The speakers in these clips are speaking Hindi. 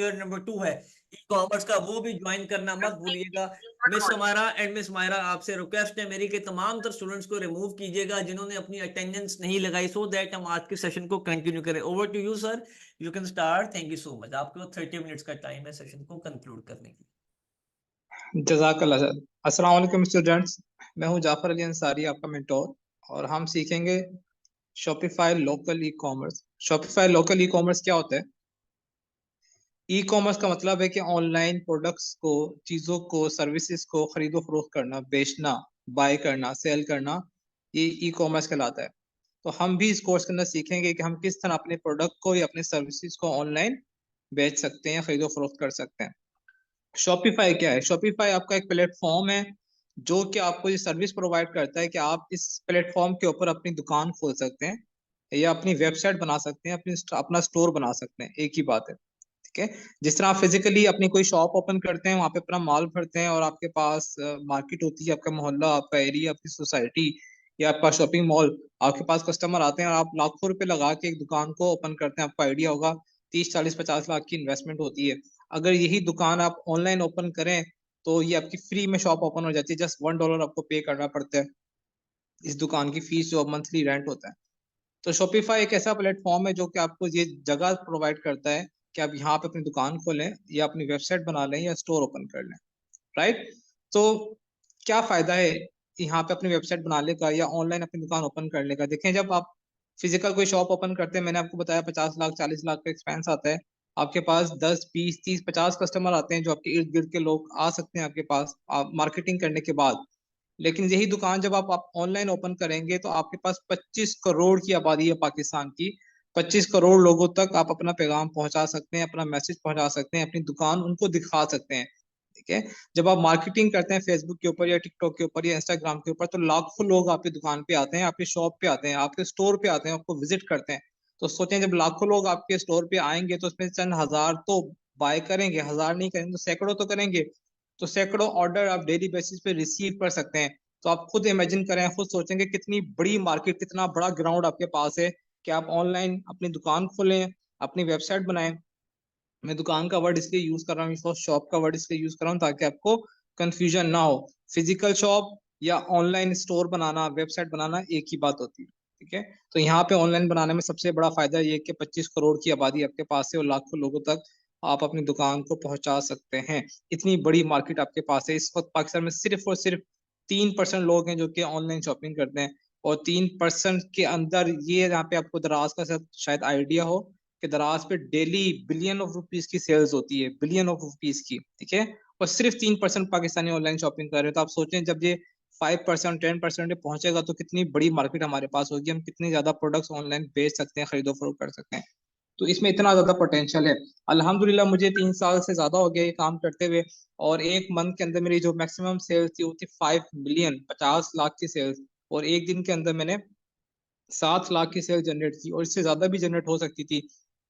सॉफ्टवेयर नंबर 2 है ई कॉमर्स का, वो भी ज्वाइन करना मत भूलिएगा। मिस हमारा एंड मिस मायरा, आपसे रिक्वेस्ट है मेरी कि तमाम तर स्टूडेंट्स को रिमूव कीजिएगा जिन्होंने अपनी अटेंडेंस नहीं लगाई, सो दैट हम आज के सेशन को कंटिन्यू करें। Over to you sir, you can start. Thank you so much. आपको 30 मिनट्स का टाइम है सेशन को कंक्लूड करने के लिए। जज़ाकल्लाह सर। अस्सलाम वालेकुम स्टूडेंट्स, मैं हूं जाफर अली अंसारी, आपका मेंटोर, और हम सीखेंगे Shopify local e commerce. Shopify local e commerce क्या होता है? ई कॉमर्स का मतलब है कि ऑनलाइन प्रोडक्ट्स को, चीज़ों को, सर्विसेज को खरीदो फरोख्त करना, बेचना, बाय करना, सेल करना, ये ई कॉमर्स कहलाता है। तो हम भी इस कोर्स के अंदर सीखेंगे कि हम किस तरह अपने प्रोडक्ट को या अपने सर्विसेज को ऑनलाइन बेच सकते हैं, खरीदो फरोख्त कर सकते हैं। शॉपिफाई क्या है? शॉपिफाई आपका एक प्लेटफॉर्म है जो कि आपको ये सर्विस प्रोवाइड करता है कि आप इस प्लेटफॉर्म के ऊपर अपनी दुकान खोल सकते हैं या अपनी वेबसाइट बना सकते हैं, अपना स्टोर बना सकते हैं। एक ही बात है, ठीक है। जिस तरह आप फिजिकली अपनी कोई शॉप ओपन करते हैं, वहां पे अपना माल भरते हैं और आपके पास मार्केट होती है, आपका मोहल्ला, आपका एरिया, आपकी सोसाइटी या आपका शॉपिंग मॉल, आपके पास कस्टमर आते हैं और आप लाखों रुपए लगा के एक दुकान को ओपन करते हैं। आपको आइडिया होगा 30, 40, 50 लाख की इन्वेस्टमेंट होती है। अगर यही दुकान आप ऑनलाइन ओपन करें तो ये आपकी फ्री में शॉप ओपन हो जाती है। जस्ट $1 आपको पे करना पड़ता है इस दुकान की फीस, जो मंथली रेंट होता है। तो शॉपिफाई एक ऐसा प्लेटफॉर्म है जो कि आपको ये जगह प्रोवाइड करता है कि आप यहाँ पे अपनी दुकान खोलें या अपनी वेबसाइट बना लें या स्टोर ओपन कर लें, राइट। तो क्या फायदा है यहाँ पे अपनी वेबसाइट बनाने का या ऑनलाइन अपनी दुकान ओपन करने का? देखें, जब आप फिजिकल कोई शॉप ओपन करते हैं, मैंने आपको बताया 50 लाख 40 लाख का एक्सपेंस आता है। आपके पास 10, 20, 30, 50 कस्टमर आते हैं जो आपके इर्द गिर्द के लोग आ सकते हैं आपके पास आप मार्केटिंग करने के बाद। लेकिन यही दुकान जब आप ऑनलाइन ओपन करेंगे तो आपके पास 25 करोड़ की आबादी है पाकिस्तान की। 25 करोड़ लोगों तक आप अपना पैगाम पहुंचा सकते हैं, अपना मैसेज पहुंचा सकते हैं, अपनी दुकान उनको दिखा सकते हैं, ठीक है। जब आप मार्केटिंग करते हैं फेसबुक के ऊपर या टिकटॉक के ऊपर या इंस्टाग्राम के ऊपर, तो लाखों लोग आपकी दुकान पे आते हैं, आपकी शॉप पे आते हैं, आपके स्टोर पे आते हैं, आपको विजिट करते हैं। तो सोचें, जब लाखों लोग आपके स्टोर पे आएंगे तो उसमें चंद हजार तो बाय करेंगे, हजार नहीं करेंगे तो सैकड़ों तो करेंगे। तो सैकड़ों ऑर्डर आप डेली बेसिस पे रिसीव कर सकते हैं। तो आप खुद इमेजिन करें, खुद सोचेंगे कितनी बड़ी मार्केट, कितना बड़ा ग्राउंड आपके पास है कि आप ऑनलाइन अपनी दुकान खोलें, अपनी वेबसाइट बनाएं। मैं दुकान का वर्ड इसलिए यूज कर रहा हूँ, शॉप का वर्ड इसलिए यूज कर रहा हूँ ताकि आपको कंफ्यूजन ना हो। फिजिकल शॉप या ऑनलाइन स्टोर बनाना, वेबसाइट बनाना एक ही बात होती है, ठीक है। तो यहाँ पे ऑनलाइन बनाने में सबसे बड़ा फायदा ये कि 25 करोड़ की आबादी आपके पास है और लाखों लोगों तक आप अपनी दुकान को पहुंचा सकते हैं। इतनी बड़ी मार्केट आपके पास है। इस वक्त पाकिस्तान में सिर्फ और सिर्फ 3% लोग हैं जो कि ऑनलाइन शॉपिंग करते हैं, और 3% के अंदर ये, यहाँ पे आपको दराज का शायद आइडिया हो कि दराज पे डेली बिलियन ऑफ रुपीस की सेल्स होती है, बिलियन ऑफ रुपीस की, ठीक है। और सिर्फ 3% पाकिस्तानी ऑनलाइन शॉपिंग कर रहे हैं। तो आप सोचें, जब ये 5%, 10% पहुंचेगा तो कितनी बड़ी मार्केट हमारे पास होगी, हम कितने ज्यादा प्रोडक्ट्स ऑनलाइन बेच सकते हैं, खरीदो फरोख्त कर सकते हैं। तो इसमें इतना ज्यादा पोटेंशियल है। अल्हम्दुलिल्लाह मुझे 3 साल से ज्यादा हो गया ये काम करते हुए, और एक मंथ के अंदर मेरी जो मैक्सिमम सेल्स थी वो थी 5 मिलियन, 50 लाख की सेल्स। और एक दिन के अंदर मैंने 7 लाख की सेल्स जनरेट की, और इससे ज्यादा भी जनरेट हो सकती थी।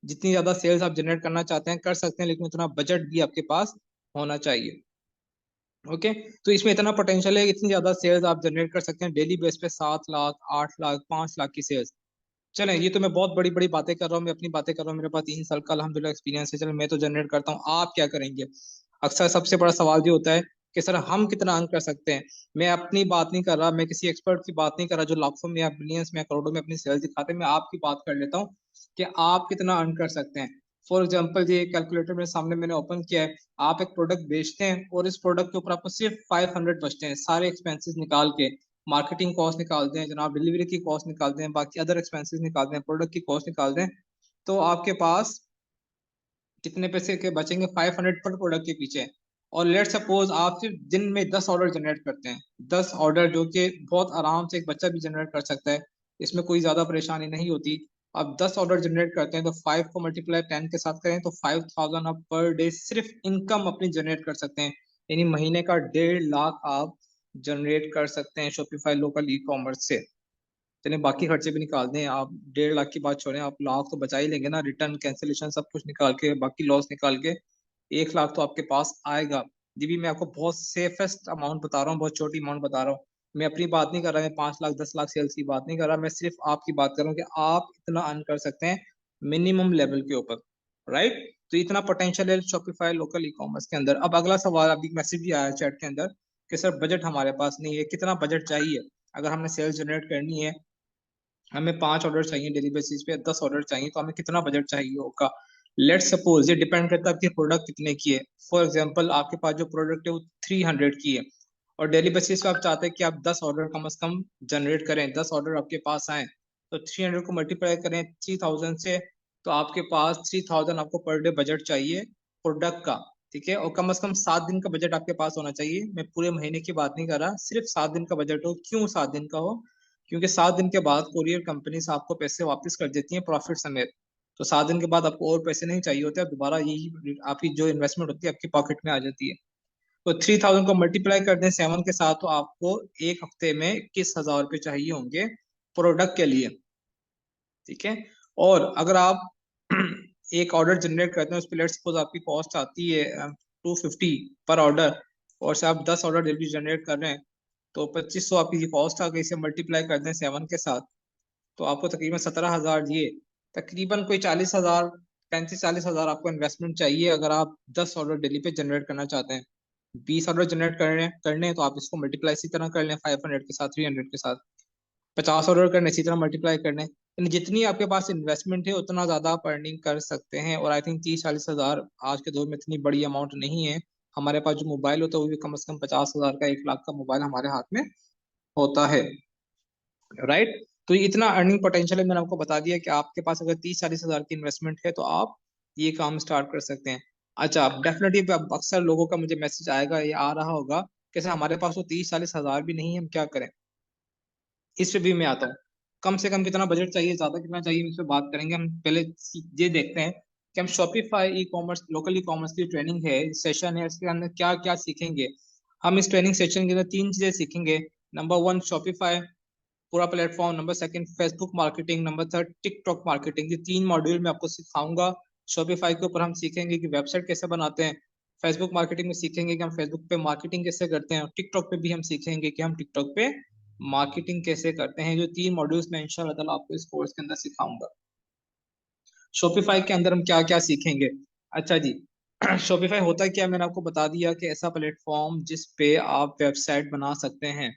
जितनी ज्यादा सेल्स आप जनरेट करना चाहते हैं कर सकते हैं, लेकिन उतना बजट भी आपके पास होना चाहिए। ओके, तो इसमें इतना पोटेंशियल है, इतनी ज्यादा सेल्स आप जनरेट कर सकते हैं डेली बेस पे, 7 लाख, 8 लाख, 5 लाख की सेल्स। चलें, ये तो मैं बहुत बड़ी बड़ी बातें कर रहा हूँ, मैं अपनी बातें कर रहा हूँ, मेरे पास 3 साल का अल्हम्दुलिल्लाह एक्सपीरियंस है। चलो, मैं तो जनरेट करता हूँ, आप क्या करेंगे? अक्सर सबसे बड़ा सवाल ये होता है कि सर हम कितना अर्न कर सकते हैं। मैं अपनी बात नहीं कर रहा, मैं किसी एक्सपर्ट की बात नहीं कर रहा जो लाखों में या बिलियंस में या करोड़ों में अपनी सेल्स दिखाते हैं। मैं आपकी बात कर लेता हूँ कि आप कितना अर्न कर सकते हैं। फॉर एग्जाम्पल, ये कैलकुलेटर मेरे सामने मैंने ओपन किया है। आप एक प्रोडक्ट बेचते हैं और इस प्रोडक्ट के ऊपर आपको सिर्फ 500 बचते हैं, सारे एक्सपेंसेस निकाल के। मार्केटिंग कॉस्ट निकालते हैं जनाब, डिलीवरी की कॉस्ट निकालते हैं, बाकी अदर एक्सपेंसेस निकालते हैं, प्रोडक्ट की कॉस्ट निकालते हैं, तो आपके पास कितने पैसे के बचेंगे 500 पर प्रोडक्ट के पीछे। और लेट सपोज आप सिर्फ दिन में 10 ऑर्डर जनरेट करते हैं, 10 ऑर्डर, जो कि बहुत आराम से एक बच्चा भी जनरेट कर सकता है, इसमें कोई ज्यादा परेशानी नहीं होती। आप 10 ऑर्डर जनरेट करते हैं तो 5 को मल्टीप्लाई 10 के साथ करें तो 5000 आप पर डे सिर्फ इनकम अपनी जनरेट कर सकते हैं। यानी महीने का 1.5 लाख आप जनरेट कर सकते हैं शॉपिफाई लोकल ई कॉमर्स से। चलिए, बाकी खर्चे भी निकाल दें, आप 1.5 लाख की बात छोड़ें, आप लाख तो बचा ही लेंगे ना, रिटर्न कैंसिलेशन सब कुछ निकाल के, बाकी लॉस निकाल के 1 लाख तो आपके पास आएगा। जी भी, मैं आपको बहुत सेफेस्ट अमाउंट बता रहा हूँ, बहुत छोटी अमाउंट बता रहा हूँ। मैं अपनी बात नहीं कर रहा, मैं 5 लाख 10 लाख सेल्स की बात नहीं कर रहा, मैं सिर्फ आपकी बात कर रहा हूँ कि आप इतना अर्न कर सकते हैं मिनिमम लेवल के ऊपर। राइट। तो इतना पोटेंशियल है शॉपिफाई लोकल ई कॉमर्स के अंदर। अब अगला सवाल, अभी मैसेज भी आया चैट के अंदर कि सर बजट हमारे पास नहीं है, कितना बजट चाहिए अगर हमने सेल्स जनरेट करनी है, हमें 5 ऑर्डर चाहिए डेली बेसिस पे, 10 ऑर्डर चाहिए, तो हमें कितना बजट चाहिए होगा। लेट्स सपोज, ये डिपेंड करता है आपके प्रोडक्ट कितने की है। फॉर एग्जांपल आपके पास जो प्रोडक्ट है वो 300 की है और डेली बेसिस पे आप चाहते हैं कि आप 10 ऑर्डर कम से कम जनरेट करें, 10 ऑर्डर आपके पास आए, तो 300 को मल्टीप्लाई करें 3000 से, तो आपके पास 3000 आपको पर डे बजट चाहिए प्रोडक्ट का। ठीक है, और कम से कम 7 दिन का बजट आपके पास होना चाहिए। मैं पूरे महीने की बात नहीं कर रहा, सिर्फ 7 दिन का बजट हो। क्यों 7 दिन का हो? क्योंकि 7 दिन के बाद कुरियर कंपनी से आपको पैसे वापस कर देती है प्रॉफिट समेत। तो 7 दिन के बाद आपको और पैसे नहीं चाहिए होते, अब दोबारा यही आपकी जो इन्वेस्टमेंट होती है आपकी पॉकेट में आ जाती है। तो 3000 को मल्टीप्लाई कर दें 7 के साथ, तो आपको एक हफ्ते में 21,000 रुपये चाहिए होंगे प्रोडक्ट के लिए। ठीक है, और अगर आप एक ऑर्डर जनरेट करते हैं उस पर लेट्स सपोज आपकी कॉस्ट आती है 250 पर ऑर्डर, और से आप 10 ऑर्डर डेली जनरेट कर रहे हैं, तो 2500 आपकी कॉस्ट आ गई। इसे मल्टीप्लाई कर दें 7 के साथ, तो आपको तकरीबन 17,000 दिए, तकरीबन कोई 40,000, 35-40,000 आपको इन्वेस्टमेंट चाहिए अगर आप 10 ऑर्डर डेली पे जनरेट करना चाहते हैं। 20 ऑर्डर जनरेट करने हैं तो आप इसको मल्टीप्लाई इसी तरह कर लें 500 के साथ, 300 के साथ। 50 ऑर्डर करने इसी तरह मल्टीप्लाई करने, यानी जितनी आपके पास इन्वेस्टमेंट है उतना ज्यादा आप अर्निंग कर सकते हैं। और आई थिंक 30-40,000 आज के दौर में इतनी बड़ी अमाउंट नहीं है। हमारे पास जो मोबाइल होता है वो भी कम से कम 50,000 का, 1 लाख का मोबाइल हमारे हाथ में होता है। राइट। तो ये इतना अर्निंग पोटेंशियल है, मैंने आपको बता दिया कि आपके पास अगर 30-40,000 की इन्वेस्टमेंट है तो आप ये काम स्टार्ट कर सकते हैं। अच्छा, डेफिनेटली अक्सर लोगों का मुझे मैसेज आएगा, ये आ रहा होगा कैसे हमारे पास तो 30-40,000 भी नहीं है, हम क्या करें। इस पे भी मैं आता हूँ। कम से कम कितना बजट चाहिए, ज्यादा कितना चाहिए, इस पे बात करेंगे। हम पहले ये देखते हैं कि हम Shopify e commerce local e commerce की ट्रेनिंग है, सेशन है, इसके अंदर क्या क्या सीखेंगे। हम इस ट्रेनिंग सेशन के अंदर 3 चीजें सीखेंगे। नंबर 1 शॉपिफाई पूरा platform, number 2 Facebook marketing, number 3 TikTok marketing. ये 3 मॉड्यूल मैं आपको सिखाऊंगा। शॉपिफाई के ऊपर हम सीखेंगे कि वेबसाइट कैसे बनाते हैं, फेसबुक मार्केटिंग में सीखेंगे कि हम फेसबुक पे मार्केटिंग कैसे करते हैं, और टिकटॉक पे भी हम सीखेंगे कि हम टिकटॉक पे मार्केटिंग कैसे करते हैं। जो 3 मॉड्यूल्स मैं इंशाल्लाह ताला आपको इस कोर्स के अंदर सिखाऊंगा। शॉपिफाई के अंदर हम क्या क्या सीखेंगे। अच्छा जी, शॉपिफाई होता क्या है, मैंने आपको बता दिया कि ऐसा प्लेटफॉर्म जिस पे आप वेबसाइट बना सकते हैं।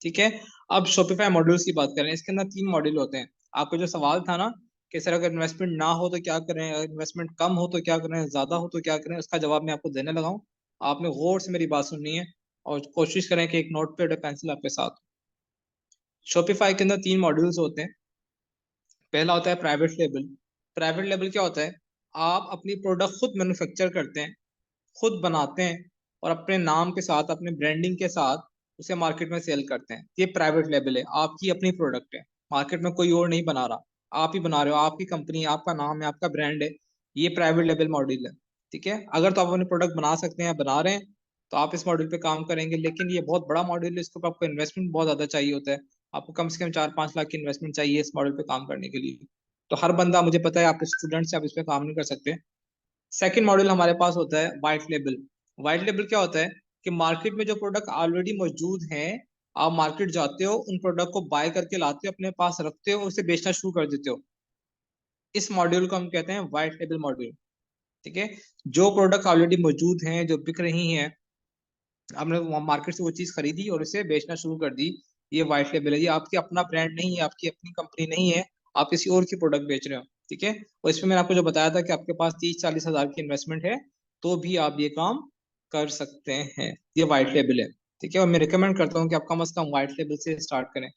ठीक है, अब शॉपिफाई मॉड्यूल्स की बात करें, इसके अंदर 3 मॉड्यूल होते हैं। आपका जो सवाल था ना कि सर अगर इन्वेस्टमेंट ना हो तो क्या करें, अगर इन्वेस्टमेंट कम हो तो क्या करें, ज्यादा हो तो क्या करें, उसका जवाब मैं आपको देने लगा हूँ। आपने गौर से मेरी बात सुननी है और कोशिश करें कि एक नोट पैड और पेंसिल आपके साथ हो। शॉपिफाई के अंदर 3 मॉड्यूल्स होते हैं। पहला होता है प्राइवेट लेबल। प्राइवेट लेबल क्या होता है? आप अपनी प्रोडक्ट खुद मैन्युफैक्चर करते हैं, खुद बनाते हैं, और अपने नाम के साथ, अपने ब्रांडिंग के साथ उसे मार्केट में सेल करते हैं। ये प्राइवेट लेबल है, आपकी अपनी प्रोडक्ट है, मार्केट में कोई और नहीं बना रहा, आप ही बना रहे हो, आपकी कंपनी, आपका नाम है, आपका ब्रांड है। ये प्राइवेट लेबल मॉडल है। ठीक है, अगर तो आप अपने प्रोडक्ट बना सकते हैं, बना रहे हैं, तो आप इस मॉडल पे काम करेंगे। लेकिन ये बहुत बड़ा मॉडल है, इसके ऊपर आपको इन्वेस्टमेंट बहुत ज्यादा चाहिए होता है। आपको कम से कम 4-5 लाख की इन्वेस्टमेंट चाहिए इस मॉडल पे काम करने के लिए। तो हर बंदा, मुझे पता है आप स्टूडेंट से आप इस पे काम नहीं कर सकते। सेकंड मॉडल हमारे पास होता है वाइट लेबल। वाइट लेबल क्या होता है कि मार्केट में जो प्रोडक्ट ऑलरेडी मौजूद हैं, आप मार्केट जाते हो, उन प्रोडक्ट को बाय करके लाते हो, अपने पास रखते हो, उसे बेचना शुरू कर देते हो। इस मॉड्यूल को हम कहते हैं वाइट लेबल मॉड्यूल। ठीक है, जो प्रोडक्ट ऑलरेडी मौजूद हैं, जो बिक रही हैं, आपने मार्केट से वो चीज खरीदी और उसे बेचना शुरू कर दी, ये व्हाइट लेबल है। ये आपकी अपना ब्रांड नहीं है, आपकी अपनी कंपनी नहीं है, आप किसी और की प्रोडक्ट बेच रहे हो। ठीक है, और इसमें मैंने आपको जो बताया था कि आपके पास 30-40 हजार की इन्वेस्टमेंट है तो भी आप ये काम कर सकते हैं। ये व्हाइट लेबल है। ठीक है, और मैं रिकमेंड करता हूँ कि आप कम से कम व्हाइट लेबल से स्टार्ट करें।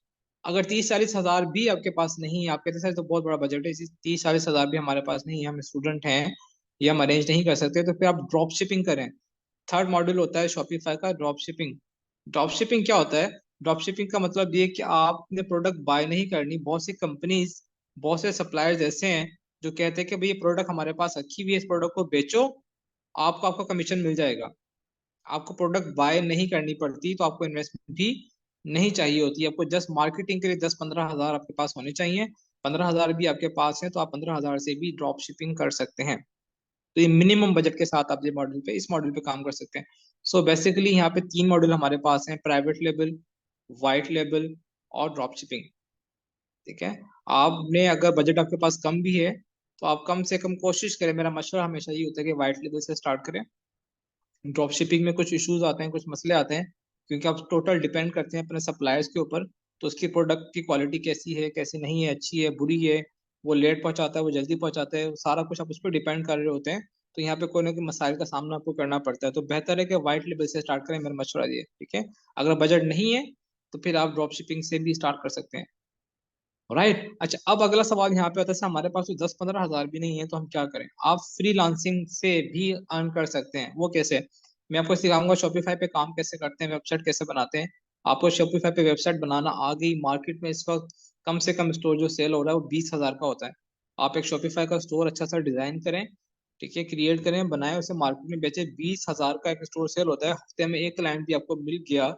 अगर 30-40 हजार भी आपके पास नहीं है, आपके पास तो बहुत बड़ा बजट है, 30-40 हजार भी हमारे पास नहीं है, हम स्टूडेंट हैं, ये हम अरेंज नहीं कर सकते, तो फिर आप ड्रॉप शिपिंग करें। थर्ड मॉड्यूल होता है शॉपिफाई का ड्रॉप शिपिंग। ड्रॉप शिपिंग क्या होता है? ड्रॉप शिपिंग का मतलब ये कि आपने प्रोडक्ट बाय नहीं करनी। बहुत सी कंपनीज, बहुत से सप्लायर्स ऐसे हैं जो कहते हैं कि भाई ये प्रोडक्ट हमारे पास रखी हुई है, इस प्रोडक्ट को बेचो, आपको आपका कमीशन मिल जाएगा। आपको प्रोडक्ट बाय नहीं करनी पड़ती, तो आपको इन्वेस्टमेंट भी नहीं चाहिए होती। आपको जस्ट मार्केटिंग के लिए 10-15 हजार आपके पास होने चाहिए। 15 हजार भी आपके पास है तो आप 15 हजार से भी ड्रॉप शिपिंग कर सकते हैं। तो ये मिनिमम बजट के साथ आप ये मॉडल पे, इस मॉडल पे काम कर सकते हैं। सो बेसिकली यहाँ पे 3 मॉडल हमारे पास हैं, प्राइवेट लेबल, व्हाइट लेबल और ड्रॉप शिपिंग। ठीक है, आपने अगर बजट आपके पास कम भी है तो आप कम से कम कोशिश करें, मेरा मशवरा हमेशा ये होता है कि वाइट लेबल से स्टार्ट करें। ड्रॉप शिपिंग में कुछ इश्यूज आते हैं, कुछ मसले आते हैं, क्योंकि आप टोटल डिपेंड करते हैं अपने सप्लायर्स के ऊपर। तो उसकी प्रोडक्ट की क्वालिटी कैसी है, कैसी नहीं है, अच्छी है, बुरी है, वो लेट पहुंचाता है, वो जल्दी पहुंचाता है, सारा कुछ आप उस पर डिपेंड कर रहे होते हैं। तो यहाँ पे कोई ना कोई मसाइल का सामना आपको करना पड़ता है। तो बेहतर है कि वाइट लेबल से स्टार्ट करें, मेरा मशवरा ये, ठीक है। अगर बजट नहीं है तो फिर आप ड्रॉप शिपिंग से भी स्टार्ट कर सकते हैं। राइट, अच्छा, अब अगला सवाल यहाँ पे आता है, सर हमारे पास तो 10-15 हज़ार भी नहीं है तो हम क्या करें। आप फ्रीलांसिंग से भी अर्न कर सकते हैं। वो कैसे, मैं आपको सिखाऊंगा शॉपिफाई पे काम कैसे करते हैं, वेबसाइट कैसे बनाते हैं। आपको शॉपिफाई पे वेबसाइट बनाना आ गई। मार्केट में इस वक्त कम से कम स्टोर जो सेल हो रहा है वो 20 हज़ार का होता है। आप एक शॉपिफाई का स्टोर अच्छा सा डिजाइन करें, ठीक है, क्रिएट करें, बनाए, उसे मार्केट में बेचे। 20 हज़ार का एक स्टोर सेल होता है। हफ्ते में एक क्लाइंट भी आपको मिल गया,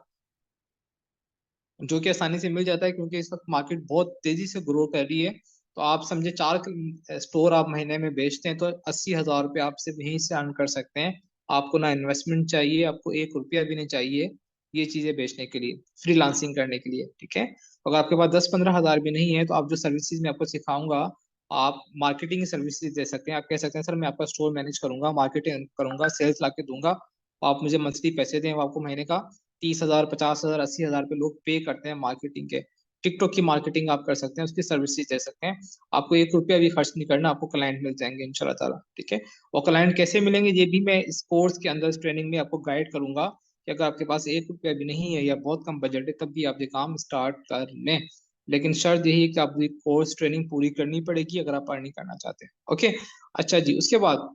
जो कि आसानी से मिल जाता है, क्योंकि इस वक्त मार्केट बहुत तेजी से ग्रो कर रही है। तो आप समझे 4 स्टोर आप महीने में बेचते हैं तो 80 हज़ार रुपये आप सिर्फ यहीं से अर्न कर सकते हैं। आपको ना इन्वेस्टमेंट चाहिए, आपको 1 रुपया भी नहीं चाहिए ये चीजें बेचने के लिए, फ्रीलांसिंग करने के लिए, ठीक है। अगर आपके पास 10-15 हज़ार भी नहीं है तो आप जो सर्विसेज मैं आपको सिखाऊंगा, आप मार्केटिंग की सर्विसेज दे सकते हैं। आप कह सकते हैं सर मैं आपका स्टोर मैनेज करूंगा, मार्केटिंग करूंगा, सेल्स ला के दूंगा, आप मुझे मंथली पैसे दें। वो आपको महीने का 30 हज़ार, 50 हज़ार, 80 हज़ार पे लोग पे करते हैं मार्केटिंग के। टिकटॉक की मार्केटिंग आप कर सकते हैं, उसकी सर्विसेज दे सकते हैं। आपको 1 रुपया भी खर्च नहीं करना, आपको क्लाइंट मिल जाएंगे इंशाल्लाह ताला, ठीक है। और क्लाइंट कैसे मिलेंगे ये भी मैं इस कोर्स के अंदर, इस ट्रेनिंग में आपको गाइड करूंगा कि अगर आपके पास 1 रुपया भी नहीं है या बहुत कम बजट है तब भी आप ये काम स्टार्ट कर लें। लेकिन शर्त यही है कि आपको कोर्स ट्रेनिंग पूरी करनी पड़ेगी अगर आप अर्निंग करना चाहते हैं। ओके, अच्छा जी, उसके बाद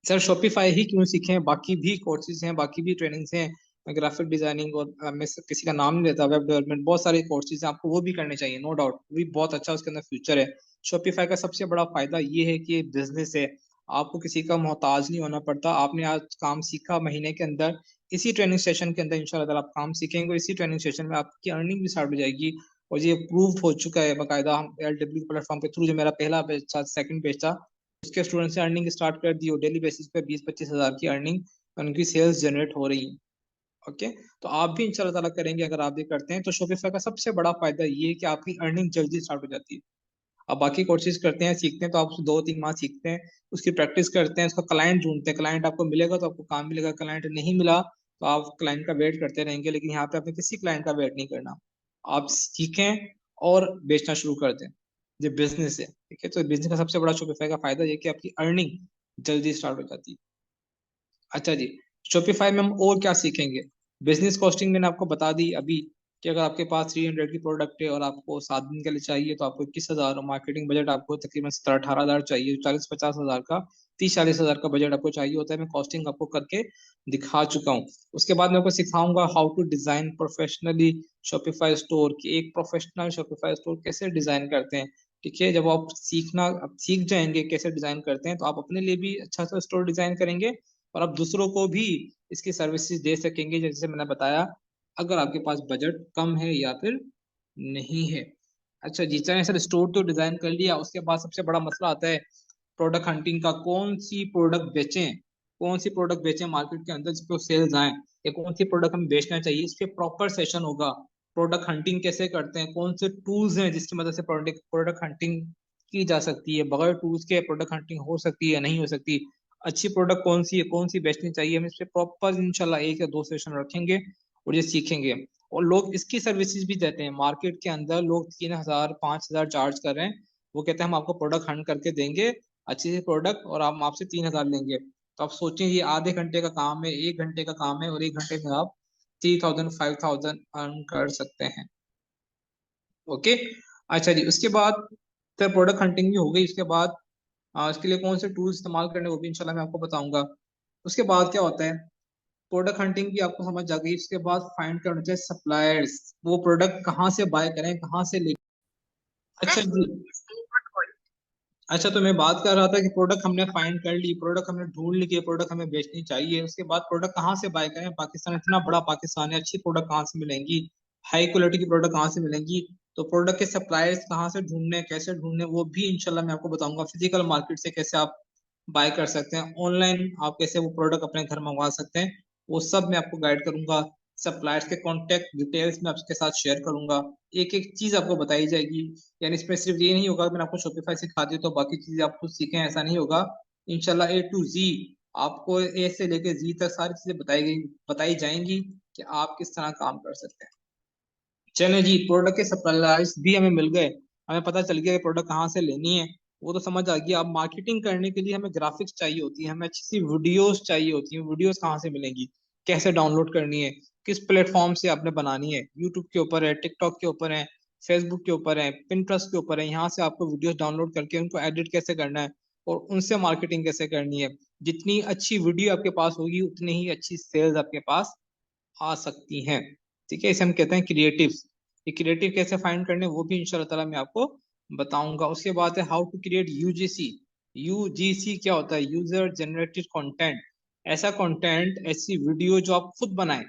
सर शॉपिफाई ही क्यों सीखें, बाकी भी कोर्सेज हैं, बाकी भी ट्रेनिंग्स हैं, ग्राफिक डिजाइनिंग और मैं किसी का नाम नहीं लेता, वेब डेवलपमेंट, बहुत सारे कोर्सेज हैं, आपको वो भी करने चाहिए, नो डाउट, वो भी बहुत अच्छा उसके अंदर फ्यूचर है। शॉपिफाई का सबसे बड़ा फायदा ये है कि बिजनेस है, आपको किसी का मोहताज नहीं होना पड़ता। आपने आज काम सीखा महीने के अंदर, इसी ट्रेनिंग सेशन के अंदर इंशाल्लाह ताला आप काम सीखेंगे, इसी ट्रेनिंग सेशन में आपकी अर्निंग भी स्टार्ट हो जाएगी। और ये प्रूव हो चुका है बाकायदा, हम LW प्लेटफॉर्म के थ्रू, जो मेरा पहला बैच था, सेकंड बैच था, उसके स्टूडेंट से अर्निंग स्टार्ट कर दी हो, डेली बेसिस पे 20-25 हज़ार की अर्निंग, उनकी सेल्स जनरेट हो रही है। ओके, तो आप भी इंशाल्लाह ताला करेंगे अगर आप भी करते हैं। तो शॉपिफाई का सबसे बड़ा फायदा ये है कि आपकी अर्निंग जल्दी स्टार्ट हो जाती है। आप बाकी कोर्सेज करते हैं, सीखते हैं, तो आप 2-3 माह सीखते हैं, उसकी प्रैक्टिस करते हैं, उसका क्लाइंट ढूंढते हैं, क्लाइंट आपको मिलेगा तो आपको काम मिलेगा, क्लाइंट नहीं मिला तो आप क्लाइंट का वेट करते रहेंगे। लेकिन यहाँ पे आपने किसी क्लाइंट का वेट नहीं करना, आप सीखें और बेचना शुरू कर दें। ये बिजनेस है, ठीक है। तो बिजनेस का सबसे बड़ा शॉपिफाई का फायदा ये कि आपकी अर्निंग जल्दी स्टार्ट हो जाती है। अच्छा जी, शॉपिफाई में हम और क्या सीखेंगे। बिजनेस कॉस्टिंग मैंने आपको बता दी अभी, कि अगर आपके पास 300 की प्रोडक्ट है और आपको 7 दिन के लिए चाहिए तो आपको 21 हज़ार, और मार्केटिंग बजट आपको तकरीबन 17-18 हज़ार चाहिए, 40-50 हज़ार का, 30-40 हज़ार का बजट आपको चाहिए होता है। मैं कॉस्टिंग आपको करके दिखा चुका हूँ। उसके बाद मैं आपको सिखाऊंगा how to design professionally Shopify store, की एक प्रोफेशनल शॉपिफाई स्टोर कैसे डिजाइन करते हैं, ठीक है। जब आप सीख जाएंगे कैसे डिजाइन करते हैं तो आप अपने लिए भी अच्छा सा स्टोर डिजाइन करेंगे और आप दूसरों को भी इसकी सर्विसेज दे सकेंगे, जैसे मैंने बताया, अगर आपके पास बजट कम है या फिर नहीं है। अच्छा जी, चलिए सर, स्टोर तो डिजाइन कर लिया, उसके बाद सबसे बड़ा मसला आता है प्रोडक्ट हंटिंग का। कौन सी प्रोडक्ट बेचें, कौन सी प्रोडक्ट बेचें मार्केट के अंदर जिसको सेल्स आए, या कौन सी प्रोडक्ट हमें बेचना चाहिए, इस पे प्रॉपर सेशन होगा। प्रोडक्ट हंटिंग कैसे करते हैं, कौन से टूल्स हैं जिसकी मदद से प्रोडक्ट हंटिंग की जा सकती है, बगैर टूल्स के प्रोडक्ट हंटिंग हो सकती है या नहीं हो सकती, अच्छी प्रोडक्ट कौन सी है, कौन सी बेचनी चाहिए, हम इस पे प्रॉपर इंशाल्लाह 1 या 2 सेशन रखेंगे और ये सीखेंगे। और लोग इसकी सर्विसेज भी देते हैं, मार्केट के अंदर लोग 3,000-5,000 चार्ज कर रहे हैं। वो कहते हैं हम आपको प्रोडक्ट हंट करके देंगे, अच्छी सी प्रोडक्ट, और हम आपसे 3,000 लेंगे। तो आप सोचें, ये आधे घंटे का काम है, 1 घंटे का काम है, और 1 घंटे में आप 3,000, 5,000 अर्न कर सकते हैं। ओके, अच्छा जी, उसके बाद सर प्रोडक्ट हंटिंग भी हो गई, उसके बाद इसके लिए कौन से टूल्स इस्तेमाल करने वो भी इंशाल्लाह मैं आपको बताऊंगा। उसके बाद क्या होता है, प्रोडक्ट हंटिंग की आपको समझ आ गई। उसके बाद फाइंड करना चाहिए सप्लायर्स, वो प्रोडक्ट कहाँ से बाय करें, कहाँ से ले। अच्छा जी, अच्छा, तो मैं बात कर रहा था कि प्रोडक्ट हमने फाइंड कर ली, प्रोडक्ट हमने ढूंढ ली कि प्रोडक्ट हमें बेचनी चाहिए, उसके बाद प्रोडक्ट कहाँ से बाय करें। पाकिस्तान इतना बड़ा पाकिस्तान है, अच्छी प्रोडक्ट कहाँ से मिलेंगी, हाई क्वालिटी की प्रोडक्ट कहाँ से मिलेंगी। तो प्रोडक्ट के सप्लायर्स कहाँ से ढूंढने, कैसे ढूंढने, वो भी इंशाल्लाह मैं आपको बताऊंगा। फिजिकल मार्केट से कैसे आप बाय कर सकते हैं, ऑनलाइन आप कैसे वो प्रोडक्ट अपने घर मंगवा सकते हैं, वो सब मैं आपको गाइड करूंगा। सप्लायर्स के कॉन्टेक्ट डिटेल्स मैं आपके साथ शेयर करूंगा, एक एक चीज आपको बताई जाएगी। यानी इसमें सिर्फ ये नहीं होगा कि मैंने आपको शॉपिफाई सिखा दी तो बाकी चीजें आप खुद सीखें, ऐसा नहीं होगा। इंशाल्लाह ए टू जी आपको ए से लेके जी तक सारी चीजें बताई जाएंगी कि आप किस तरह काम कर सकते हैं। चले जी, प्रोडक्ट के सप्लायर्स भी हमें मिल गए, हमें पता चल गया कि प्रोडक्ट कहाँ से लेनी है, वो तो समझ आ गया। अब मार्केटिंग करने के लिए हमें ग्राफिक्स चाहिए होती है, हमें अच्छी सी वीडियोस चाहिए होती है। वीडियोस कहाँ से मिलेंगी, कैसे डाउनलोड करनी है, किस प्लेटफॉर्म से आपने बनानी है? यूट्यूब के ऊपर है, टिकटॉक के ऊपर है, फेसबुक के ऊपर है, पिंटरेस्ट के ऊपर है। यहाँ से आपको वीडियोस डाउनलोड करके उनको एडिट कैसे करना है और उनसे मार्केटिंग कैसे करनी है। जितनी अच्छी वीडियो आपके पास होगी उतनी ही अच्छी सेल्स आपके पास आ सकती हैं। ठीक है, इसे हम कहते हैं क्रिएटिव्स। ये क्रिएटिव कैसे फाइंड करने वो भी इंशाल्लाह ताला मैं आपको बताऊंगा। उसके बाद है how to create UGC. UGC क्या होता है? User generated content. ऐसा कंटेंट, ऐसी वीडियो जो आप खुद बनाएं,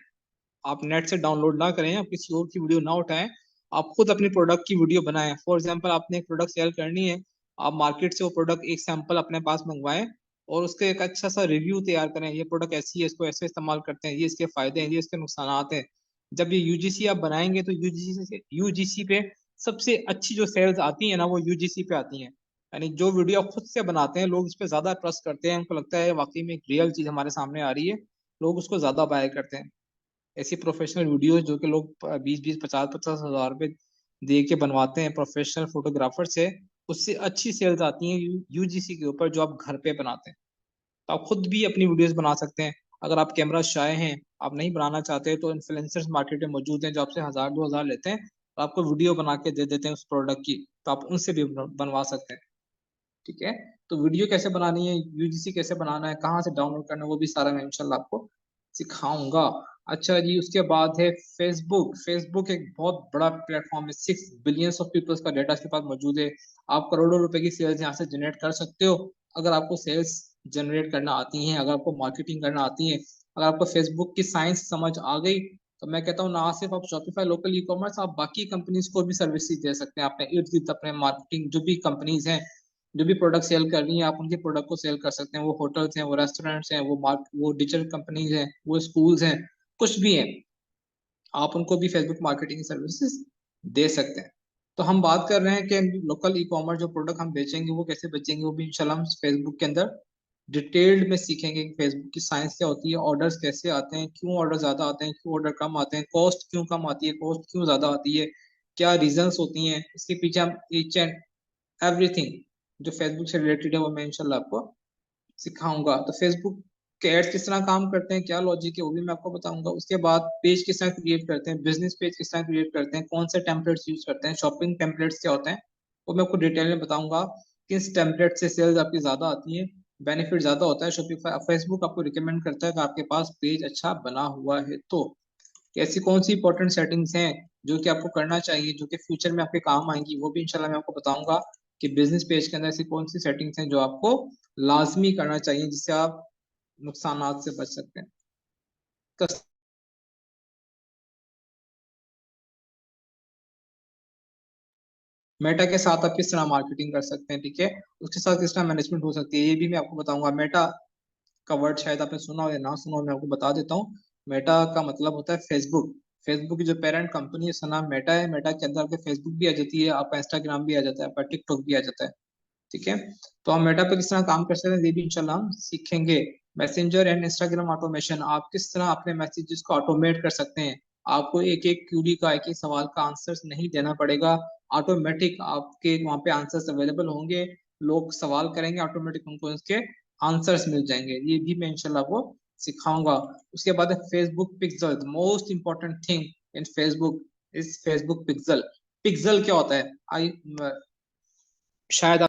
आप नेट से डाउनलोड ना करें, आप किसी और की वीडियो ना उठाएं, आप खुद अपनी प्रोडक्ट की वीडियो बनाएं। फॉर एग्जांपल आपने एक प्रोडक्ट सेल करनी है, आप मार्केट से वो प्रोडक्ट एक सैंपल अपने पास मंगवाएं और उसके एक अच्छा सा रिव्यू तैयार करें। ये प्रोडक्ट ऐसी है, इसको ऐसे इस्तेमाल करते हैं, ये इसके फायदे हैं, ये इसके नुकसान हैं। जब ये यूजीसी आप बनाएंगे तो यूजीसी पे सबसे अच्छी जो सेल्स आती है ना, वो यूजीसी पे आती हैं। यानी जो वीडियो आप खुद से बनाते हैं, लोग उस पर ज्यादा ट्रस्ट करते हैं, उनको लगता है वाकई में एक रियल चीज हमारे सामने आ रही है, लोग उसको ज्यादा बाय करते हैं। ऐसी प्रोफेशनल वीडियो जो कि लोग 20-20 50-50 हजार रुपए दे के बनवाते हैं प्रोफेशनल फोटोग्राफर से, उससे अच्छी सेल्स आती हैं यूजीसी के ऊपर जो आप घर पे बनाते हैं। तो आप खुद भी अपनी वीडियोस बना सकते हैं। अगर आप कैमरा शाय हैं, आप नहीं बनाना चाहते, तो इन्फ्लुएंसर्स मार्केट में मौजूद हैं जो आपसे 1000-2000 लेते हैं, तो आपको वीडियो बना के दे देते हैं उस प्रोडक्ट की, तो आप उनसे भी बनवा सकते हैं। ठीक है, तो वीडियो कैसे बनानी है, यूजीसी कैसे बनाना है, कहाँ से डाउनलोड करना है, वो भी सारा मैं इंशाल्लाह आपको सिखाऊंगा। अच्छा जी, उसके बाद है फेसबुक। फेसबुक एक बहुत बड़ा प्लेटफॉर्म है, 6 बिलियंस ऑफ पीपल्स का डाटा इसके पास मौजूद है। आप करोड़ों रुपए की सेल्स यहाँ से जनरेट कर सकते हो अगर आपको सेल्स जनरेट करना आती है, अगर आपको मार्केटिंग करना आती है, अगर आपको फेसबुक की साइंस समझ आ गई, तो मैं कहता हूँ ना सिर्फ आप शॉपिफाई लोकल ई कॉमर्स, आप बाकी कंपनीज को भी सर्विसेज दे सकते हैं। अपने इर्द गिर्द अपने मार्केटिंग जो भी कंपनीज हैं, जो भी प्रोडक्ट सेल कर रही हैं, आप उनके प्रोडक्ट को सेल कर सकते हैं। वो होटल्स हैं, वो रेस्टोरेंट्स हैं, वो डिजिटल कंपनीज हैं, वो स्कूल्स हैं, कुछ भी हैं, आप उनको भी फेसबुक मार्केटिंग सर्विसेज दे सकते हैं। तो हम बात कर रहे हैं कि लोकल ई कॉमर्स जो प्रोडक्ट हम बेचेंगे वो कैसे बेचेंगे, वो भी इंशाल्लाह हम फेसबुक के अंदर डिटेल्ड में सीखेंगे कि फेसबुक की साइंस क्या होती है, ऑर्डर्स कैसे आते हैं, क्यों ऑर्डर ज्यादा आते हैं, क्यों ऑर्डर कम आते हैं, कॉस्ट क्यों कम आती है, कॉस्ट क्यों ज्यादा आती है, क्या रीजंस होती हैं, इसके पीछे हम ईच एंड एवरीथिंग जो फेसबुक से रिलेटेड है वो मैं इंशाल्लाह आपको सिखाऊंगा। तो फेसबुक के एड्स किस तरह काम करते हैं, क्या लॉजिक है, वो भी मैं आपको बताऊंगा। उसके बाद पेज किस तरह क्रिएट करते हैं, बिजनेस पेज किस तरह क्रिएट करते हैं, कौन से टेम्पलेट्स यूज करते हैं, शॉपिंग टेम्पलेट्स क्या होते हैं, वो मैं आपको डिटेल में बताऊंगा। किस टेम्पलेट से सेल्स आपकी ज्यादा आती है, बेनिफिट ज्यादा होता है। शॉपिफाई फेसबुक आपको रिकमेंड करता है कि आपके पास पेज अच्छा बना हुआ है। तो ऐसी कौन सी इंपॉर्टेंट सेटिंग्स हैं जो कि आपको करना चाहिए, जो कि फ्यूचर में आपके काम आएंगी, वो भी इंशाल्लाह मैं आपको बताऊंगा कि बिजनेस पेज के अंदर ऐसी कौन सी सेटिंग्स हैं जो आपको लाजमी करना चाहिए, जिससे आप नुकसानात से बच सकते हैं। मेटा के साथ आप किस तरह मार्केटिंग कर सकते हैं, ठीक है, उसके साथ किस तरह मैनेजमेंट हो सकती है, ये भी मैं आपको बताऊंगा। मेटा का वर्ड शायद आपने सुना हो या ना सुना हो, मैं आपको बता देता हूँ। मेटा का मतलब होता है फेसबुक। फेसबुक की जो पेरेंट कंपनी है उसका नाम मेटा है। मेटा के अंदर आपके फेसबुक भी आ जाती है, आपका इंस्टाग्राम भी आ जाता है, आपका टिकटॉक भी आ जाता है। ठीक है, तो हम मेटा पे किस तरह काम कर सकते हैं ये भी इंशाल्लाह हम सीखेंगे। मैसेंजर एंड इंस्टाग्राम ऑटोमेशन, आप किस तरह अपने मैसेजेस को ऑटोमेट कर सकते हैं। आपको एक एक क्यूरी का, एक एक सवाल का आंसर्स नहीं देना पड़ेगा, ऑटोमेटिक आपके वहां पे आंसर्स अवेलेबल होंगे। लोग सवाल करेंगे, ऑटोमेटिक उनको उसके आंसर्स मिल जाएंगे। ये भी मैं इंशाल्लाह वो सिखाऊंगा। उसके बाद है Facebook pixel, most important thing in Facebook is Facebook pixel. Pixel क्या होता है? आई शायद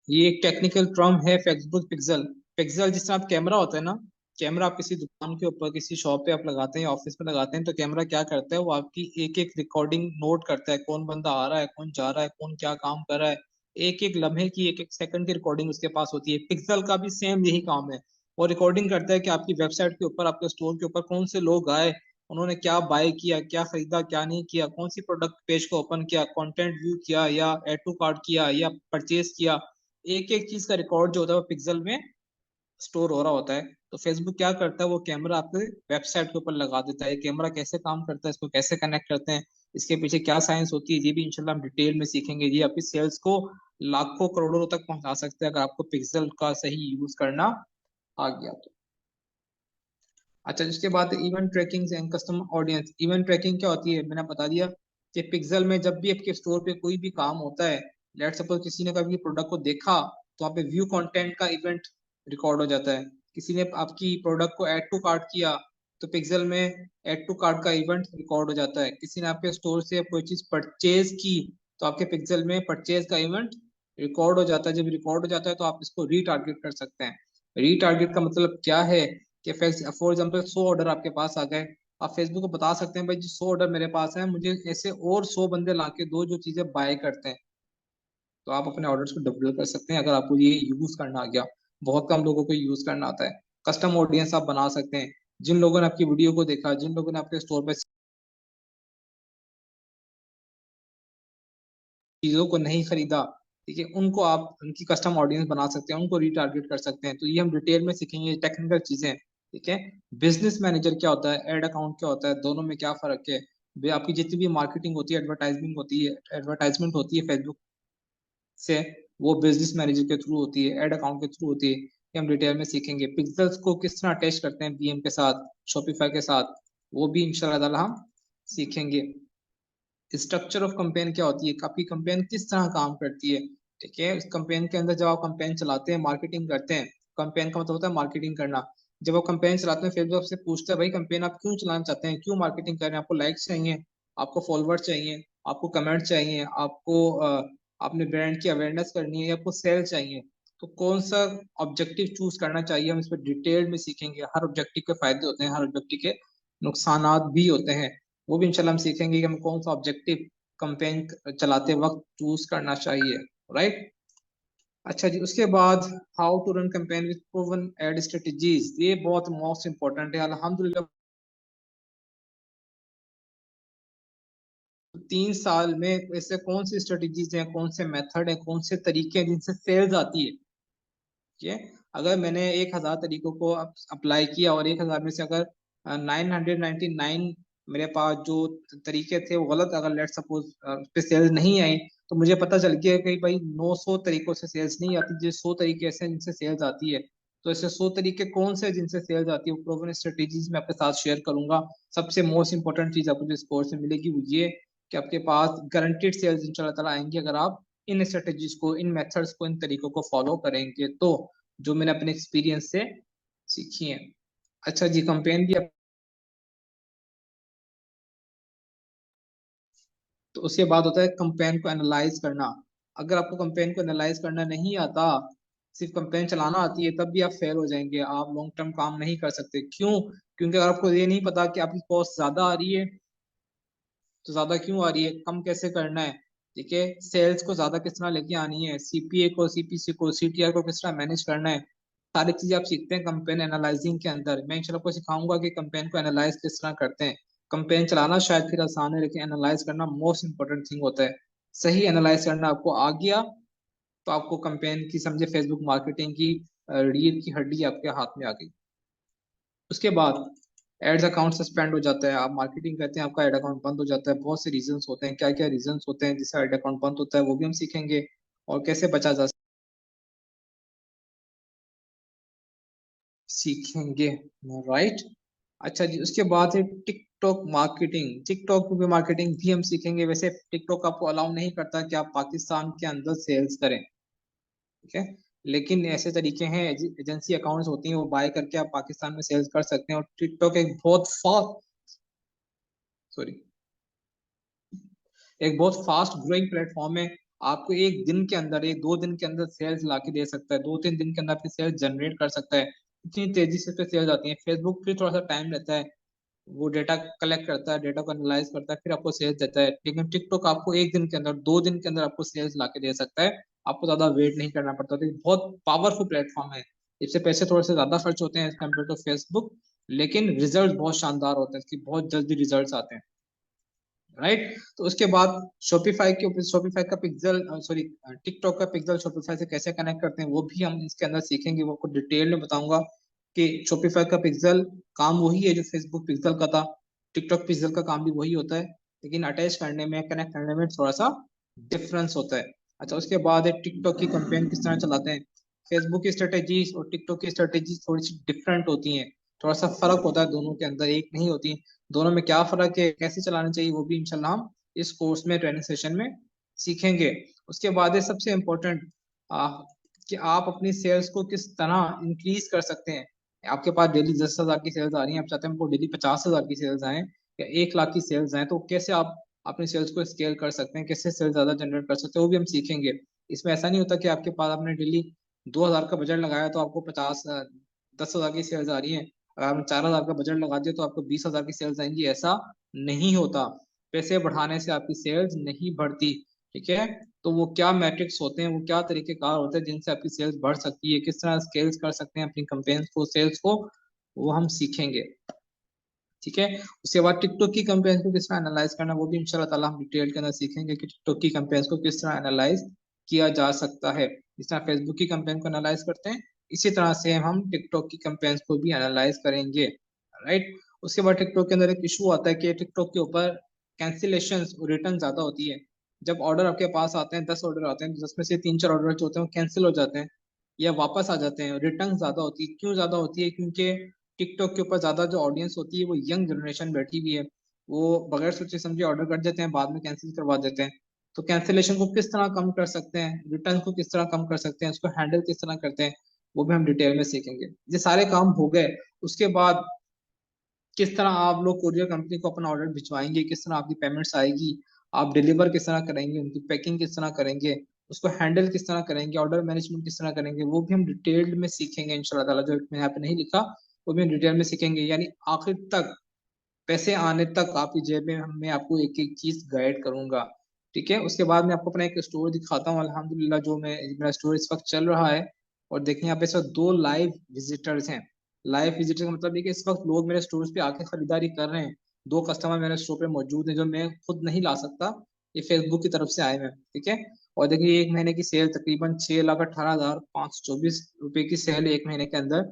ये एक टेक्निकल टर्म है फेसबुक पिक्सल। पिक्सल जिस तरह आप कैमरा होता है ना, कैमरा आप किसी दुकान के ऊपर किसी शॉप पे आप लगाते हैं, ऑफिस में लगाते हैं, तो कैमरा क्या करता है, वो आपकी एक एक रिकॉर्डिंग नोट करता है, कौन बंदा आ रहा है, कौन जा रहा है, कौन क्या काम कर रहा है। एक एक लम्हे की, एक एक सेकंड की रिकॉर्डिंग उसके पास होती है। पिक्सल का भी सेम यही काम है, वो रिकॉर्डिंग करता है कि आपकी वेबसाइट के ऊपर, आपके स्टोर के ऊपर कौन से लोग आए, उन्होंने क्या बाय किया, क्या खरीदा, क्या नहीं किया, कौन सी प्रोडक्ट पेज को ओपन किया, कंटेंट व्यू किया या एड टू कार्ट किया या परचेज किया। एक एक चीज का रिकॉर्ड जो होता है वो पिक्सल में स्टोर हो रहा होता है, तो फेसबुक क्या करता है, वो कैमरा आपके वेबसाइट के ऊपर लगा देता है। कैमरा कैसे काम करता है, इसको कैसे कनेक्ट करते हैं, इसके पीछे क्या साइंस होती है, ये भी इंशाल्लाह हम डिटेल में सीखेंगे। ये आपकी सेल्स को लाखों करोड़ों तक पहुंचा सकते हैं अगर आपको पिक्सल का सही यूज करना आ गया तो। अच्छा, इसके बाद event tracking and customer audience. Event tracking क्या होती है, मैंने बता दिया कि पिक्सल में जब भी आपके स्टोर पे कोई भी काम होता है, लेट सपोज किसी ने कभी प्रोडक्ट को देखा, तो वहाँ पे व्यू कंटेंट का इवेंट रिकॉर्ड हो जाता है। किसी ने आपकी प्रोडक्ट को ऐड टू कार्ट किया, तो पिक्सल में ऐड टू कार्ट का इवेंट रिकॉर्ड हो जाता है। किसी ने आपके स्टोर से कोई चीज परचेज की, तो आपके पिक्सल में परचेज का इवेंट रिकॉर्ड हो जाता है। जब रिकॉर्ड हो जाता है तो आप इसको रीटारगेट कर सकते हैं। रीटारगेट का मतलब क्या है कि फॉर एग्जाम्पल 100 ऑर्डर आपके पास आ गए, आप फेसबुक को बता सकते हैं भाई जी 100 ऑर्डर मेरे पास है, मुझे ऐसे और 100 बंदे लाके दो जो चीजें बाय करते हैं। तो आप अपने ऑर्डर्स को डबल कर सकते हैं अगर आपको ये यूज करना आ गया। बहुत कम लोगों को यूज करना आता है। कस्टम ऑडियंस आप बना सकते हैं। जिन लोगों ने आपकी वीडियो को देखा, जिन लोगों ने आपके स्टोर पे चीजों को नहीं खरीदा, ठीक है, उनको आप उनकी कस्टम ऑडियंस बना सकते हैं, उनको रीटारगेट कर सकते हैं। तो ये हम डिटेल में सीखेंगे, टेक्निकल चीजें। ठीक है, बिजनेस मैनेजर क्या होता है, एड अकाउंट क्या होता है, दोनों में क्या फर्क है, आपकी जितनी भी मार्केटिंग होती है, एडवर्टाइजमेंट होती है फेसबुक से, वो बिजनेस मैनेजर के थ्रू होती है, एड अकाउंट के थ्रू होती है। ये हम डिटेल में सीखेंगे। पिक्सल्स को किस तरह अटैच करते हैं बीएम के साथ, शॉपिफाई के साथ, वो भी इंशाल्लाह ताला हम सीखेंगे। स्ट्रक्चर ऑफ कंपेन क्या होती है, आपकी कंपेन किस तरह काम करती है। ठीक है, इस कंपेन के अंदर जब आप कंपेन चलाते हैं, मार्केटिंग करते हैं, कंपेन का मतलब होता है मार्केटिंग करना। जब आप कंपेन चलाते हैं, फेसबुक आपसे पूछता है भाई कंपेन आप क्यों चलाना चाहते हैं, क्यों मार्केटिंग कर रहे हैं, आपको लाइक्स चाहिए, आपको फॉलोअर्स चाहिए, आपको कमेंट चाहिए, आपको अपने ब्रांड की अवेयरनेस करनी है, या आपको सेल चाहिए, तो कौन सा ऑब्जेक्टिव चूज करना चाहिए, हम इस पर डिटेल में सीखेंगे। हर ऑब्जेक्टिव के फायदे होते हैं, हर ऑब्जेक्टिव के नुकसानात भी होते हैं, वो भी इंशाल्लाह हम सीखेंगे कि हम कौन सा ऑब्जेक्टिव कंपेन चलाते वक्त चूज करना चाहिए। राइट। अच्छा जी, उसके बाद how to run campaign with proven ad strategies, ये बहुत मोस्ट इंपॉर्टेंट है। अल्हम्दुलिल्लाह 3 साल में ऐसे कौन सी स्ट्रेटजीज हैं, कौन से मेथड हैं, कौन से तरीके हैं जिनसे सेल्स आती है। ठीक है, अगर मैंने 1,000 तरीकों को अप्लाई किया और 1,000 में से अगर 999 मेरे पास जो तरीके थे वो गलत, अगर लेट सपोज पे सेल्स नहीं आई, तो मुझे पता चल गया कि भाई 900 तरीकों से सेल्स नहीं आती, जो 100 तरीके ऐसे हैं जिनसे सेल्स आती है। तो ऐसे 100 तरीके कौन से हैं जिनसे सेल्स आती है, वो प्रूवन स्ट्रेटेजीज मैं आपके साथ शेयर करूंगा। सबसे मोस्ट इंपॉर्टेंट चीज आपको जो इस कोर्स में मिलेगी वो ये कि आपके पास गारंटेड सेल्स इंशाल्लाह ताला आएंगी अगर आप इन स्ट्रेटेजीज को, इन मेथड्स को, इन तरीकों को फॉलो करेंगे तो, जो मैंने अपने एक्सपीरियंस से सीखी है। अच्छा जी, कंपेन भी तो उसके बाद होता है कंपेन को एनालाइज करना। अगर आपको कंपेन को एनालाइज करना नहीं आता, सिर्फ कंपेन चलाना आती है, तब भी आप फेल हो जाएंगे, आप लॉन्ग टर्म काम नहीं कर सकते। क्यों? क्योंकि अगर आपको ये नहीं पता कि आपकी कॉस्ट ज्यादा आ रही है, तो ज्यादा क्यों आ रही है, कम कैसे करना है, ठीक है, सेल्स को ज्यादा किस तरह लेके आनी है, सीपीए को, सीपीसी को, सीटीआर को किस तरह मैनेज करना है, सारी चीजें आप सीखते हैं कंपेन एनालाइजिंग के अंदर। मैं इंशाल्लाह आपको सिखाऊंगा कि कंपेन को एनालाइज किस तरह करते हैं। कंपेन चलाना शायद फिर आसान है, लेकिन एनालाइज करना मोस्ट इंपॉर्टेंट थिंग होता है। सही एनालाइज करना आपको आ गया, तो आपको कंपेन की, समझे, फेसबुक मार्केटिंग की रीढ़ की हड्डी आपके हाथ में आ गई। उसके बाद एड्स अकाउंट सस्पेंड हो जाता है, आप मार्केटिंग करते हैं, आपका एड अकाउंट बंद हो जाता है। बहुत से रीजंस होते हैं, क्या क्या रीजंस होते हैं जिससे एड अकाउंट बंद होता है, वो भी हम सीखेंगे, और कैसे बचा जा सीखेंगे। राइट। अच्छा जी, उसके बाद है टिकटॉक मार्केटिंग। टिकटॉक की मार्केटिंग भी हम सीखेंगे। वैसे टिकटॉक आपको अलाउ नहीं करता कि आप पाकिस्तान के अंदर सेल्स करें, ठीक है, लेकिन ऐसे तरीके हैं, एजेंसी अकाउंट्स होती हैं, वो बाय करके आप पाकिस्तान में सेल्स कर सकते हैं। और टिकटॉक एक बहुत फास्ट, सॉरी, एक बहुत फास्ट ग्रोइंग प्लेटफॉर्म है। आपको एक दिन के अंदर, 1-2 दिन के अंदर सेल्स ला के दे सकता है, 2-3 दिन के अंदर आपकी सेल्स जनरेट कर सकता है। इतनी तेजी से सेल्स आती है। फेसबुक फिर थोड़ा सा टाइम लेता है, वो डेटा कलेक्ट करता है, डेटा को एनालाइज करता है, फिर आपको सेल्स देता है। लेकिन टिकटॉक आपको एक दिन के अंदर, 2 दिन के अंदर आपको सेल्स ला के दे सकता है। आपको ज्यादा वेट नहीं करना पड़ता। तो ये बहुत पावरफुल प्लेटफॉर्म है। इससे पैसे थोड़े से ज्यादा खर्च होते हैं कम्पेयर टू फेसबुक, लेकिन रिजल्ट बहुत शानदार होते हैं, इसकी बहुत जल्दी रिजल्ट आते हैं। राइट। तो उसके बाद शॉपिफाई के ऊपर, शॉपिफाई का पिक्सल, सॉरी, टिकटॉक का पिक्सल शॉपिफाई से कैसे कनेक्ट करते हैं वो भी हम इसके अंदर सीखेंगे। वो आपको डिटेल में बताऊंगा कि शॉपिफाई का पिक्सल काम वही है जो फेसबुक पिक्सल का था, टिकटॉक पिक्सल का काम भी वही होता है, लेकिन अटैच करने में, कनेक्ट करने में थोड़ा सा डिफरेंस होता है। अच्छा, उसके बाद है टिकटॉक की कंपेन किस तरह चलाते हैं। फेसबुक की स्ट्रेटेजी और टिकटॉक की स्ट्रेटेजी थोड़ी सी डिफरेंट होती हैं, थोड़ा सा फर्क होता है दोनों के अंदर, एक नहीं होती। दोनों में क्या फर्क है, कैसे चलाना चाहिए, वो भी इंशाल्लाह हम इस कोर्स में, ट्रेनिंग सेशन में सीखेंगे। उसके बाद है सबसे इम्पोर्टेंट, कि आप अपनी सेल्स को किस तरह इंक्रीज कर सकते हैं। आपके पास डेली 10,000 की सेल्स आ रही हैं, आप चाहते हैं हमको डेली 50,000 की सेल्स आए या 1 लाख की सेल्स आए, तो कैसे आप अपनी सेल्स को स्केल कर सकते हैं, कैसे सेल्स ज्यादा जनरेट कर सकते हैं, वो भी हम सीखेंगे। इसमें ऐसा नहीं होता कि आपके पास आपने डेली 2,000 का बजट लगाया तो आपको 10,000 की सेल्स आ रही है, अगर आपने 4,000 का बजट लगा दिया तो आपको 20,000 की सेल्स आएंगी, ऐसा नहीं होता। पैसे बढ़ाने से आपकी सेल्स नहीं बढ़ती, ठीक है। तो वो क्या मैट्रिक्स होते हैं, वो क्या तरीकेकार होते हैं जिनसे आपकी सेल्स बढ़ सकती है, किस तरह स्केल्स कर सकते हैं अपनी कंपेन्स को, सेल्स को, वो हम सीखेंगे, ठीक है। उसके बाद टिकटॉक की कंपेन्स को किस तरह एनालाइज करना, वो भी इंशाल्लाह ताला हम डिटेल के अंदर सीखेंगे कि टिकटॉक की कंपेन्स को किस तरह एनालाइज किया जा सकता है। जिस तरह फेसबुक की कंपेन को एनालाइज करते हैं, इसी तरह से हम टिकटॉक की कंपेन्स को भी एनालाइज करेंगे, राइट। उसके बाद टिकटॉक के अंदर एक इशू आता है कि टिकटॉक के ऊपर कैंसिलेशन और रिटर्न ज्यादा होती है। जब ऑर्डर आपके पास आते हैं, 10 ऑर्डर आते हैं, तो 10 में से 3-4 ऑर्डर जो होते हैं वो कैंसिल हो जाते हैं या वापस आ जाते हैं। रिटर्न ज्यादा होती है, क्यों ज्यादा होती है, क्योंकि टिकटॉक के ऊपर ज्यादा जो ऑडियंस होती है वो यंग जनरेशन बैठी हुई है, वो बगैर सोचे समझे ऑर्डर कर देते हैं, बाद में कैंसिल करवा देते हैं। तो कैंसिलेशन को किस तरह कम कर सकते हैं, रिटर्न को किस तरह कम कर सकते हैं, उसको हैंडल किस तरह करते हैं, वो भी हम डिटेल में सीखेंगे। ये सारे काम हो गए, उसके बाद किस तरह आप लोग कोरियर कंपनी को अपना ऑर्डर भिजवाएंगे, किस तरह आपकी पेमेंट्स आएगी, आप डिलीवर किस तरह करेंगे, उनकी पैकिंग किस तरह करेंगे, उसको हैंडल किस तरह करेंगे, ऑर्डर मैनेजमेंट किस तरह करेंगे, वो भी हम डिटेल्ड में सीखेंगे इंशाल्लाह ताला। जो मैं यहाँ पे नहीं लिखा वो भी हम डिटेल में सीखेंगे, यानी आखिर तक, पैसे आने तक आपकी जेब में मैं आपको एक एक चीज गाइड करूंगा, ठीक है। उसके बाद मैं आपको अपना एक स्टोर दिखाता हूँ, अल्हम्दुलिल्लाह, जो मैं, मेरा स्टोर इस वक्त चल रहा है। और देखिए यहाँ पे इस वक्त 2 लाइव विजिटर्स हैं। लाइव विजिटर का मतलब ये कि इस वक्त लोग मेरे स्टोर पे आके खरीदारी कर रहे हैं। 2 कस्टमर मेरे स्टोर पे मौजूद हैं जो मैं खुद नहीं ला सकता, ये फेसबुक की तरफ से आए हैं, ठीक है। और देखिए 1 महीने की सेल तकरीबन 6,18,524 रुपए की सेल है 1 महीने के अंदर,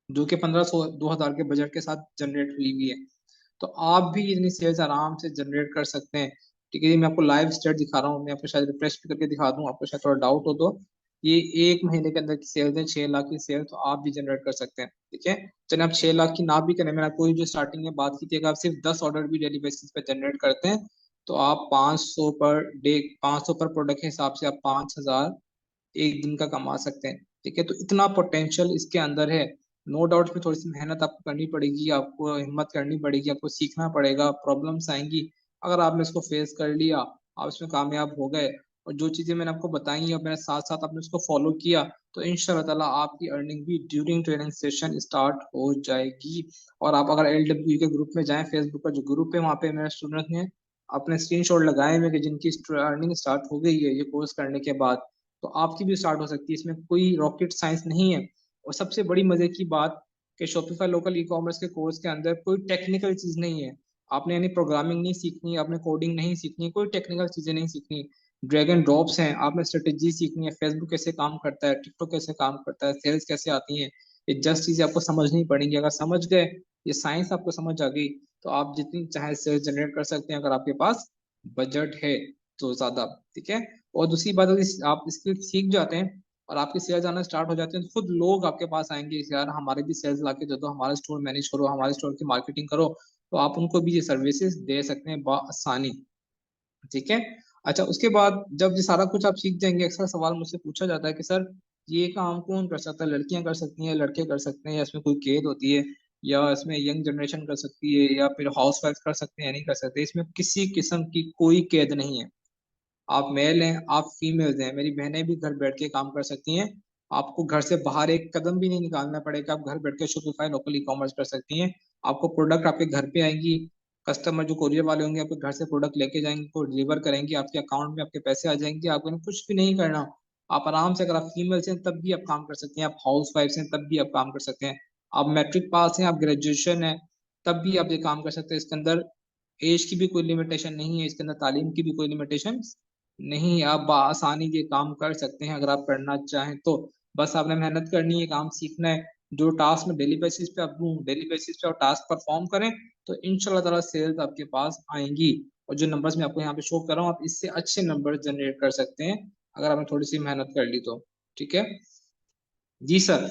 जो कि 1,500-2,000 के बजट के साथ जनरेट हुई हुई है। तो आप भी इतनी सेल्स आराम से जनरेट कर सकते हैं, ठीक है। ये मैं आपको लाइव स्टेट दिखा रहा हूँ, मैं आपको शायद रिफ्रेश भी करके दिखा दूँ, आपको शायद थोड़ा डाउट हो तो। ये 1 महीने के अंदर की सेल्स है, 6 लाख की सेल, तो आप भी जनरेट कर सकते हैं, ठीक है। चलिए आप 6 लाख की ना भी करें, मैंने कोई जो स्टार्टिंग में बात की थी, अगर आप सिर्फ 10 ऑर्डर भी डेली बेसिस पे जनरेट करते हैं तो आप 500 पर डे, 500 पर प्रोडक्ट के हिसाब से आप 5,000 एक दिन का कमा सकते हैं, ठीक है। तो इतना पोटेंशियल इसके अंदर है। नो डाउट इसमें थोड़ी सी मेहनत आपको करनी पड़ेगी, आपको हिम्मत करनी पड़ेगी, आपको सीखना पड़ेगा, प्रॉब्लम्स आएंगी। अगर आपने इसको फेस कर लिया, आप इसमें कामयाब हो गए, और जो चीजें मैंने आपको बताई और मेरे साथ साथ आपने उसको फॉलो किया, तो इंशाल्लाह ताला आपकी अर्निंग भी ड्यूरिंग ट्रेनिंग सेशन स्टार्ट हो जाएगी। और आप अगर LW के ग्रुप में जाएं, फेसबुक का जो ग्रुप है, वहाँ पे मेरे स्टूडेंट ने अपने स्क्रीनशॉट लगाए हुए कि जिनकी अर्निंग स्टार्ट हो गई है ये कोर्स करने के बाद, तो आपकी भी स्टार्ट हो सकती है। इसमें कोई रॉकेट साइंस नहीं है। और सबसे बड़ी मजे की बात कि शॉपिफाई लोकल ई कॉमर्स के कोर्स के अंदर कोई टेक्निकल चीज नहीं है। आपने यानी प्रोग्रामिंग नहीं सीखनी है, आपने कोडिंग नहीं सीखनी है, कोई टेक्निकल चीजें नहीं सीखनी। ड्रैग एंड ड्रॉप्स हैं, आपने स्ट्रेटेजी सीखनी है, फेसबुक कैसे काम करता है, टिकटॉक कैसे काम करता है, सेल्स कैसे आती है, ये जस्ट चीजें आपको समझनी पड़ेंगी। अगर समझ गए, ये साइंस आपको समझ आ गई, तो आप जितनी चाहे सेल्स जनरेट कर सकते हैं, अगर आपके पास बजट है तो ज्यादा, ठीक है। और दूसरी बात, अगर आप स्किल सीख जाते हैं और आपके सेल्स आना स्टार्ट हो जाते हैं, तो खुद लोग आपके पास आएंगे कि यार हमारे भी सेल्स लाके दे दो, हमारा स्टोर मैनेज करो, हमारे स्टोर की मार्केटिंग करो। तो आप उनको भी ये सर्विसेज दे सकते हैं बआसानी, ठीक है। अच्छा, उसके बाद जब ये सारा कुछ आप सीख जाएंगे, अक्सर सवाल मुझसे पूछा जाता है कि सर ये काम कौन कर सकता है, लड़कियां कर सकती हैं, लड़के कर सकते हैं, या इसमें कोई कैद होती है, या इसमें यंग जनरेशन कर सकती है, या फिर हाउस वाइफ कर सकते हैं या नहीं कर सकते। इसमें किसी किस्म की कोई कैद नहीं है। आप मेल हैं, आप फीमेल हैं, मेरी बहनें भी घर बैठ के काम कर सकती हैं। आपको घर से बाहर एक कदम भी नहीं निकालना पड़ेगा, आप घर बैठ के शॉपिफाई लोकल ई कॉमर्स कर सकती हैं। आपको प्रोडक्ट आपके घर पे आएंगी, कस्टमर जो कोरियर वाले होंगे आपके घर से प्रोडक्ट लेके जाएंगे, को डिलीवर करेंगे, आपके अकाउंट में आपके पैसे आ जाएंगे, आपको कुछ भी नहीं करना। आप आराम से, अगर आप फीमेल हैं तब भी आप काम कर सकते हैं, आप हाउस वाइफ हैं तब भी आप काम कर सकते हैं, आप मैट्रिक पास हैं, आप ग्रेजुएशन है तब भी आप ये काम कर सकते हैं। इसके अंदर एज की भी कोई लिमिटेशन नहीं है इसके अंदर, तालीम की भी कोई लिमिटेशन नहीं है। आप आसानी ये काम कर सकते हैं अगर आप करना चाहें तो। बस आपने मेहनत करनी है, काम सीखना है। जो टास्क में डेली बेसिस पे आप डेली बेसिस पे आप टास्क परफॉर्म करें तो इंशाल्लाह ताला सेल्स आपके पास आएंगी। और जो नंबर्स मैं आपको यहाँ पे शो कर रहा हूँ, आप इससे अच्छे नंबर जनरेट कर सकते हैं अगर आपने थोड़ी सी मेहनत कर ली तो। ठीक है जी सर।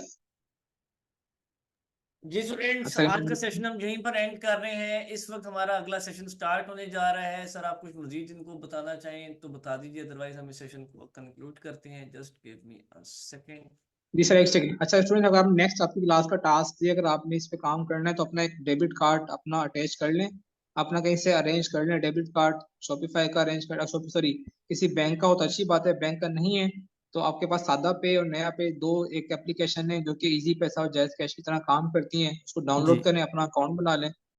जी स्टूडेंट्स, आज का सेशन हम यहीं पर एंड कर रहे हैं। इस वक्त हमारा अगला सेशन स्टार्ट होने जा रहा है। सर आप कुछ मजीद इनको बताना चाहें तो बता दीजिए, अदरवाइज हम इस सेशन को कंक्लूड करते हैं। Just give me a second. जी सर, एक सेकंड। अच्छा स्टूडेंट, अगर आप नेक्स्ट आपकी क्लास का टास्क दिए, अगर आपने इस पे काम करना है तो अपना एक डेबिट कार्ड अपना अटैच कर लें, अपना कहीं से अरेंज कर लें डेबिट कार्ड। शॉपिफाई का अरेंज कर, सॉरी किसी बैंक का हो तो अच्छी बात है, बैंक का नहीं है तो आपके पास सादा पे और नया पे दो एक एप्लीकेशन है जो कि इजी पैसा और जायज कैश की तरह काम करती हैं। उसको जी डाउनलोड करें, अपना अकाउंट बना लें।